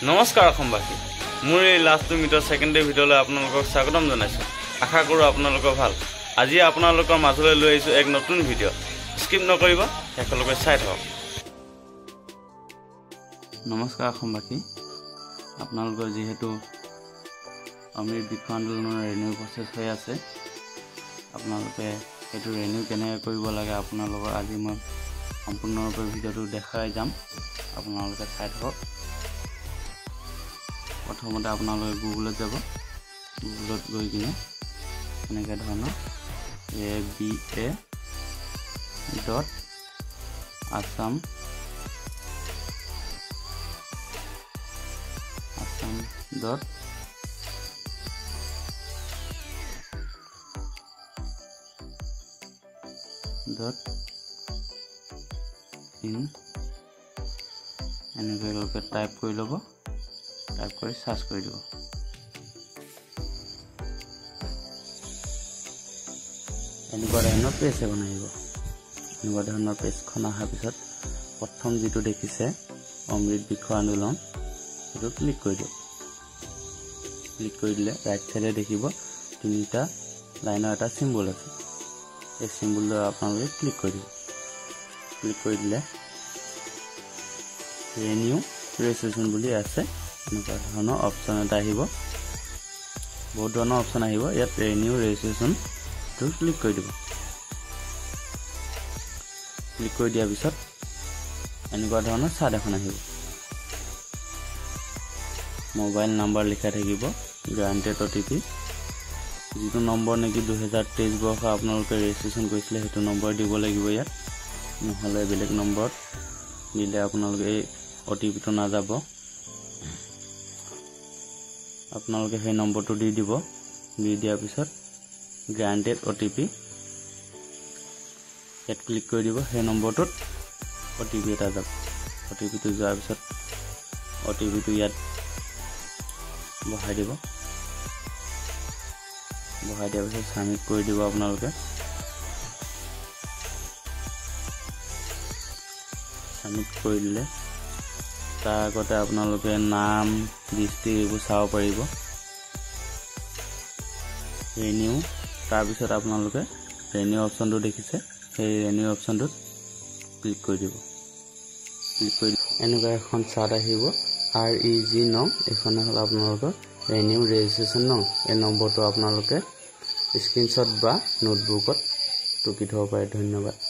নমস্কাৰ অসমবাসী, মোৰ এই লাষ্ট মিটাৰ সেকেন্ডাৰী ভিডিঅ'লৈ আপোনালোকক স্বাগতম জনাইছোঁ। আশা কৰোঁ আপোনালোকৰ ভাল। আজি আপোনালোকৰ মাজলৈ লৈ আহিছোঁ এক নতুন ভিডিঅ'। স্কিপ নকৰিব, শেষলৈকে চাই থাকক। নমস্কাৰ অসমবাসী, আপোনালোকৰ যিহেতু অমৃত বৃক্ষ আন্দোলনৰ ৰেনিউ প্ৰচেছ হৈ আছে, আপোনালোকে সেইটো ৰেনিউ কেনেকৈ কৰিব লাগে আপোনালোকৰ আজি মই সম্পূৰ্ণৰূপে ভিডিঅ'টো দেখাই যাম। আপোনালোকে চাই থাকক। প্ৰথমতে আপোনালোকে গুগলত যাব। গুগলত গৈ কিনে এনেকৈ ধৰণৰ assam.in এনেকৈ টাইপ কৰি ল'ব। টাইপ কৰি সাৰ্চ কৰি দিব। এনেকুৱা ধৰণৰ পেজ এখন আহিব। এনেকুৱা ধৰণৰ পেজখন অহাৰ পিছত প্ৰথম যিটো দেখিছে অমৃত বৃক্ষ আন্দোলন, সেইটো ক্লিক কৰি দিয়ক। ক্লিক কৰি দিলে ৰাইট চাইডে দেখিব তিনিটা লাইনৰ এটা চিম্বল আছে। এই চিম্বলটো আপোনালোকে ক্লিক কৰি দিব। ক্লিক কৰি দিলে ৰেনিউ ৰেজিষ্ট্ৰেশ্যন বুলি আছে। এনেকুৱা ধৰণৰ অপশ্যন এটা আহিব। বহুত ধৰণৰ অপশ্যন আহিব। ইয়াত ৰেনিউ ৰেজিষ্ট্ৰেশ্যনটো ক্লিক কৰি দিব। ক্লিক কৰি দিয়াৰ পিছত এনেকুৱা ধৰণৰ চাৰ্ট এখন আহিব। মোবাইল নাম্বাৰ লিখা থাকিব, গ্ৰান্টেড OTP, যিটো নম্বৰ নেকি 2023 বৰ্ষ আপোনালোকে ৰেজিষ্ট্ৰেশ্যন কৰিছিলে সেইটো নম্বৰ দিব লাগিব ইয়াত। নহ'লে বেলেগ নম্বৰত দিলে আপোনালোকে এই OTPটো নাযাব। আপোনালোকে সেই নম্বৰটো দি দিব। দি দিয়াৰ পিছত গ্ৰান্টেড OTP ইয়াত ক্লিক কৰি দিব। সেই নম্বৰটোত OTP এটা যাব। OTPটো যোৱাৰ পিছত OTPটো ইয়াত বহাই দিব। বহাই দিয়াৰ পিছত ছাবমিট কৰি দিব আপোনালোকে। ছাবমিট কৰি দিলে তাৰ আগতে আপোনালোকে নাম, ডিষ্ট্ৰিক্ট এইবোৰ চাব পাৰিব। ৰেনিউ, তাৰপিছত আপোনালোকে ৰেনিউ অপশ্যনটো দেখিছে, সেই ৰেনিউ অপশ্যনটোত ক্লিক কৰি দিব। ক্লিক কৰি এনেকুৱা এখন চাৰ্ট আহিব। REG নং, এইখনে হ'ল আপোনালোকৰ ৰেনিউ ৰেজিষ্ট্ৰেশ্যন নং। এই নম্বৰটো আপোনালোকে স্ক্ৰীনশ্বট বা নোটবুকত টুকি থ'ব পাৰে। ধন্যবাদ।